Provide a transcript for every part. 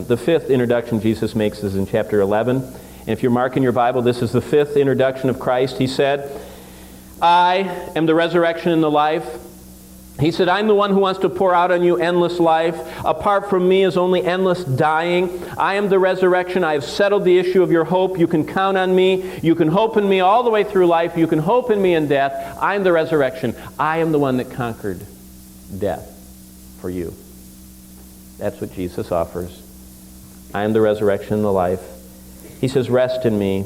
The fifth introduction Jesus makes is in chapter 11. And if you're marking your Bible, this is the fifth introduction of Christ. He said, I am the resurrection and the life. He said, I'm the one who wants to pour out on you endless life. Apart from me is only endless dying. I am the resurrection. I have settled the issue of your hope. You can count on me. You can hope in me all the way through life. You can hope in me in death. I am the resurrection. I am the one that conquered death for you. That's what Jesus offers. I am the resurrection and the life. He says, rest in me.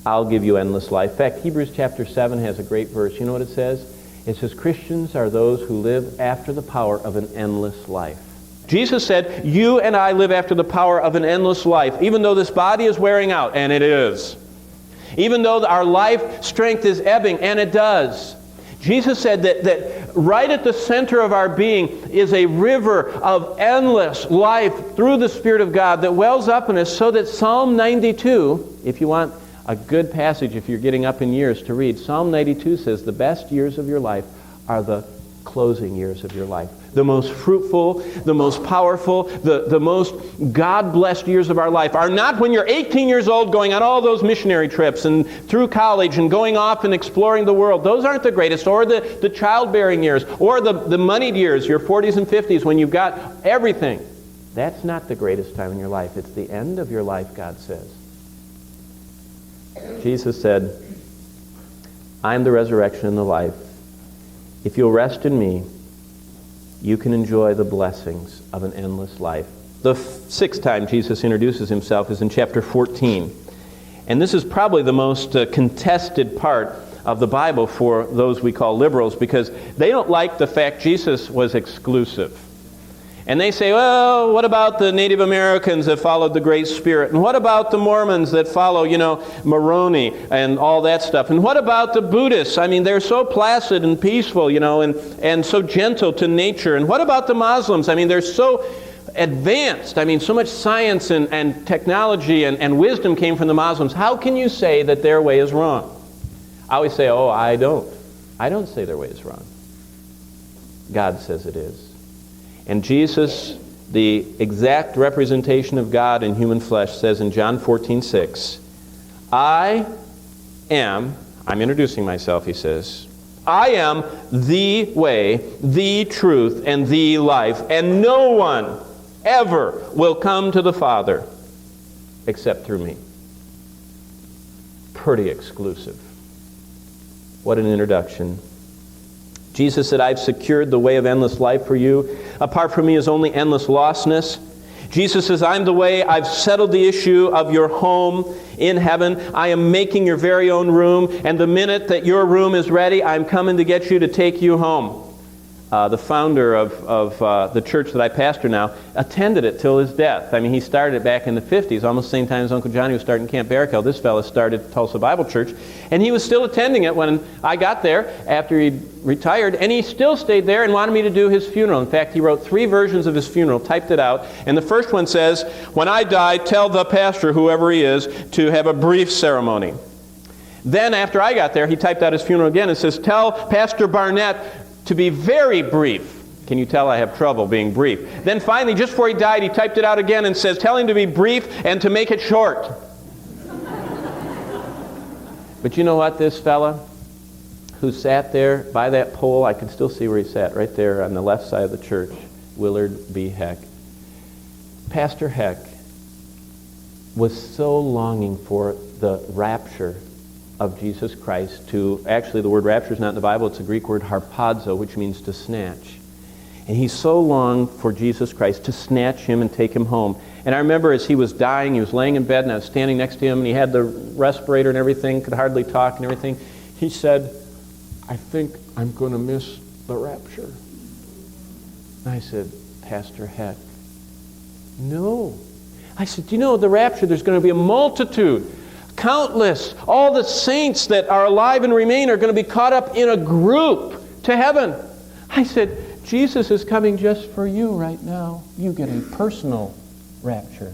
I'll give you endless life. In fact, Hebrews chapter 7 has a great verse. You know what it says? It says, Christians are those who live after the power of an endless life. Jesus said, you and I live after the power of an endless life, even though this body is wearing out, and it is. Even though our life strength is ebbing, and it does. Jesus said that right at the center of our being is a river of endless life through the Spirit of God that wells up in us, so that Psalm 92, if you want a good passage if you're getting up in years to read, Psalm 92 says the best years of your life are the closing years of your life. The most fruitful, the most powerful, the most God-blessed years of our life are not when you're 18 years old going on all those missionary trips and through college and going off and exploring the world. Those aren't the greatest. Or the childbearing years. Or the moneyed years, your 40s and 50s when you've got everything. That's not the greatest time in your life. It's the end of your life, God says. Jesus said, I am the resurrection and the life. If you'll rest in me, you can enjoy the blessings of an endless life. The sixth time Jesus introduces himself is in chapter 14. And this is probably the most contested part of the Bible for those we call liberals, because they don't like the fact Jesus was exclusive. And they say, well, what about the Native Americans that followed the Great Spirit? And what about the Mormons that follow, Moroni and all that stuff? And what about the Buddhists? I mean, they're so placid and peaceful, and so gentle to nature. And what about the Muslims? I mean, they're so advanced. I mean, so much science and technology and wisdom came from the Muslims. How can you say that their way is wrong? I always say, I don't. I don't say their way is wrong. God says it is. And Jesus, the exact representation of God in human flesh, says in John 14:6, I'm introducing myself, he says, I am the way, the truth, and the life, and no one ever will come to the Father except through me. Pretty exclusive. What an introduction. Jesus said, I've secured the way of endless life for you. Apart from me is only endless lostness. Jesus says, I'm the way. I've settled the issue of your home in heaven. I am making your very own room. And the minute that your room is ready, I'm coming to get you to take you home. The founder of the church that I pastor now attended it till his death. I mean, he started it back in the 50s, almost the same time as Uncle Johnny was starting Camp Barracuda. This fellow started Tulsa Bible Church. And he was still attending it when I got there after he retired. And he still stayed there and wanted me to do his funeral. In fact, he wrote 3 versions of his funeral, typed it out. And the first one says, when I die, tell the pastor, whoever he is, to have a brief ceremony. Then after I got there, he typed out his funeral again and says, tell Pastor Barnett to be very brief. Can you tell I have trouble being brief? Then finally, just before he died, he typed it out again and says, tell him to be brief and to make it short. But you know what, this fella who sat there by that pole, I can still see where he sat, right there on the left side of the church, Willard B. Heck. Pastor Heck was so longing for the rapture of Jesus Christ to, actually the word rapture is not in the Bible, it's a Greek word harpazo, which means to snatch. And he so longed for Jesus Christ to snatch him and take him home. And I remember as he was dying, he was laying in bed and I was standing next to him and he had the respirator and everything, could hardly talk and everything. He said, I think I'm going to miss the rapture. And I said, Pastor Heck, no. I said, the rapture, there's going to be a multitude. Countless, all the saints that are alive and remain are going to be caught up in a group to heaven. I said, Jesus is coming just for you right now. You get a personal rapture.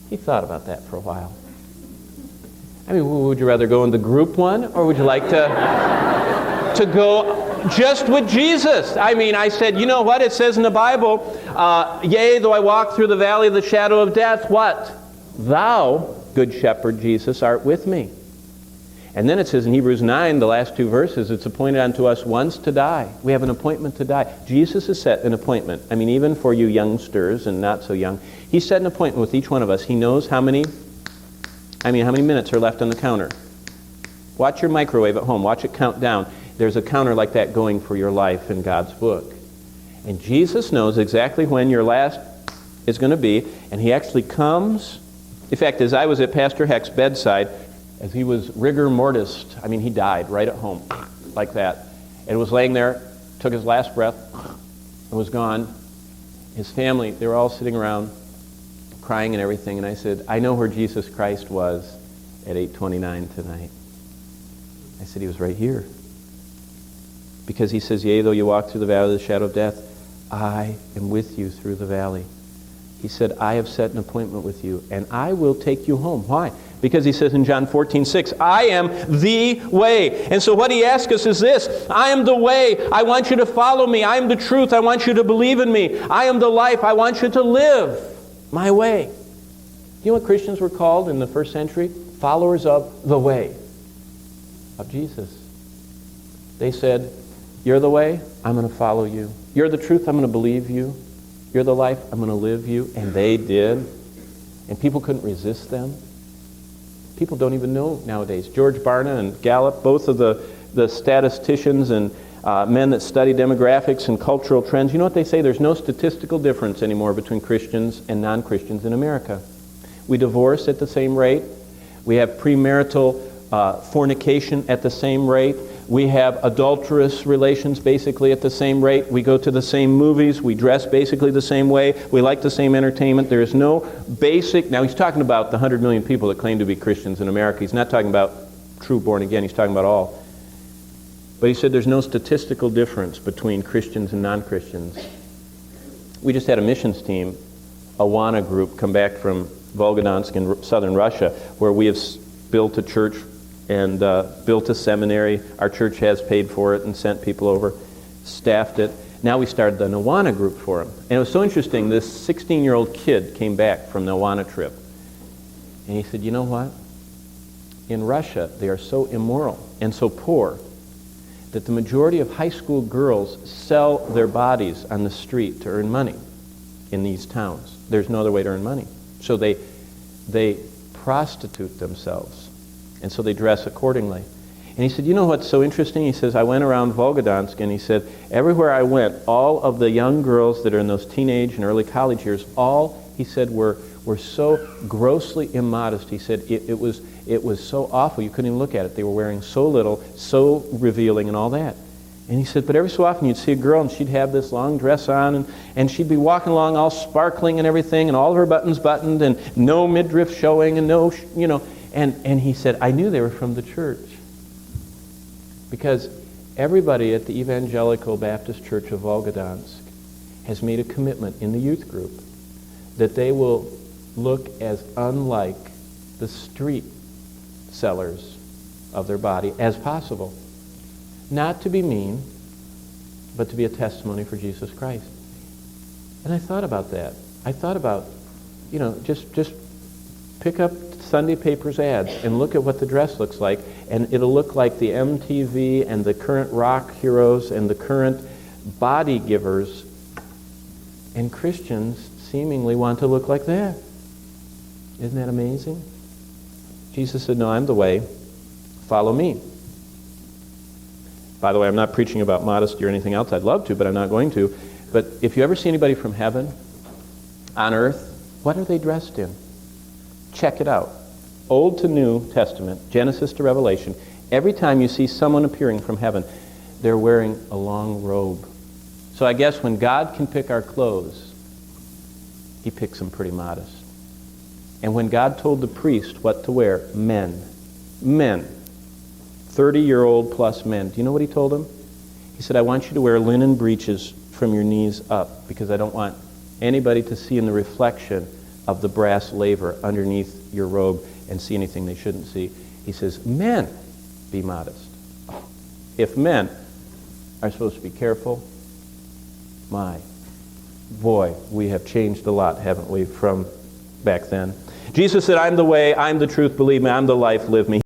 He thought about that for a while. I mean, would you rather go in the group one, or would you like to go just with Jesus? I mean, I said, you know what? It says in the Bible, Yea, though I walk through the valley of the shadow of death, what? Thou, good shepherd Jesus, art with me. And then it says in Hebrews 9, the last two verses, it's appointed unto us once to die. We have an appointment to die. Jesus has set an appointment. I mean, even for you youngsters and not so young, he set an appointment with each one of us. He knows how many minutes are left on the counter. Watch your microwave at home. Watch it count down. There's a counter like that going for your life in God's book. And Jesus knows exactly when your last is going to be, and he actually comes. In fact, as I was at Pastor Heck's bedside, as he was rigor mortis, he died right at home, like that. And was laying there, took his last breath, and was gone. His family, they were all sitting around, crying and everything. And I said, I know where Jesus Christ was at 8:29 tonight. I said, he was right here. Because he says, yea, though you walk through the valley of the shadow of death, I am with you through the valley. He said, I have set an appointment with you, and I will take you home. Why? Because he says in John 14:6, I am the way. And so what he asks us is this: I am the way. I want you to follow me. I am the truth. I want you to believe in me. I am the life. I want you to live my way. You know what Christians were called in the first century? Followers of the way of Jesus. They said, you're the way, I'm going to follow you. You're the truth, I'm going to believe you. You're the life, I'm going to live you. And they did. And people couldn't resist them. People don't even know nowadays. George Barnett and Gallup, both of the statisticians and men that study demographics and cultural trends, you know what they say? There's no statistical difference anymore between Christians and non-Christians in America. We divorce at the same rate. We have premarital fornication at the same rate. We have adulterous relations basically at the same rate. We go to the same movies. We dress basically the same way. We like the same entertainment. There is no basic... Now he's talking about the 100 million people that claim to be Christians in America. He's not talking about true born again. He's talking about all. But he said there's no statistical difference between Christians and non-Christians. We just had a missions team, a Awana group, come back from Volgodonsk in southern Russia, where we have built a church and built a seminary. Our church has paid for it and sent people over, staffed it. Now we started the Awana group for them. And it was so interesting, this 16-year-old kid came back from the Awana trip. And he said, you know what? In Russia, they are so immoral and so poor that the majority of high school girls sell their bodies on the street to earn money in these towns. There's no other way to earn money. So they prostitute themselves. And so they dress accordingly. And he said, you know what's so interesting? He says, I went around Volgodonsk, and he said, everywhere I went, all of the young girls that are in those teenage and early college years, all, he said, were so grossly immodest. He said, it was so awful, you couldn't even look at it. They were wearing so little, so revealing and all that. And he said, but every so often you'd see a girl, and she'd have this long dress on, and she'd be walking along all sparkling and everything, and all of her buttons buttoned, and no midriff showing, and no, And he said, I knew they were from the church. Because everybody at the Evangelical Baptist Church of Volgodonsk has made a commitment in the youth group that they will look as unlike the street sellers of their body as possible. Not to be mean, but to be a testimony for Jesus Christ. And I thought about that. I thought about, just pick up Sunday papers ads and look at what the dress looks like, and it'll look like the MTV and the current rock heroes and the current body givers, and Christians seemingly want to look like that. Isn't that amazing? Jesus said, no, I'm the way. Follow me. By the way, I'm not preaching about modesty or anything else. I'd love to, but I'm not going to. But if you ever see anybody from heaven on earth, what are they dressed in? Check it out. Old to New Testament, Genesis to Revelation, every time you see someone appearing from heaven, they're wearing a long robe. So I guess when God can pick our clothes, he picks them pretty modest. And when God told the priest what to wear, men, 30-year-old plus men, do you know what he told them? He said, I want you to wear linen breeches from your knees up, because I don't want anybody to see in the reflection of the brass laver underneath your robe and see anything they shouldn't see. He says, men, be modest. If men are supposed to be careful, boy, we have changed a lot, haven't we, from back then. Jesus said, I'm the way, I'm the truth, believe me, I'm the life, live me.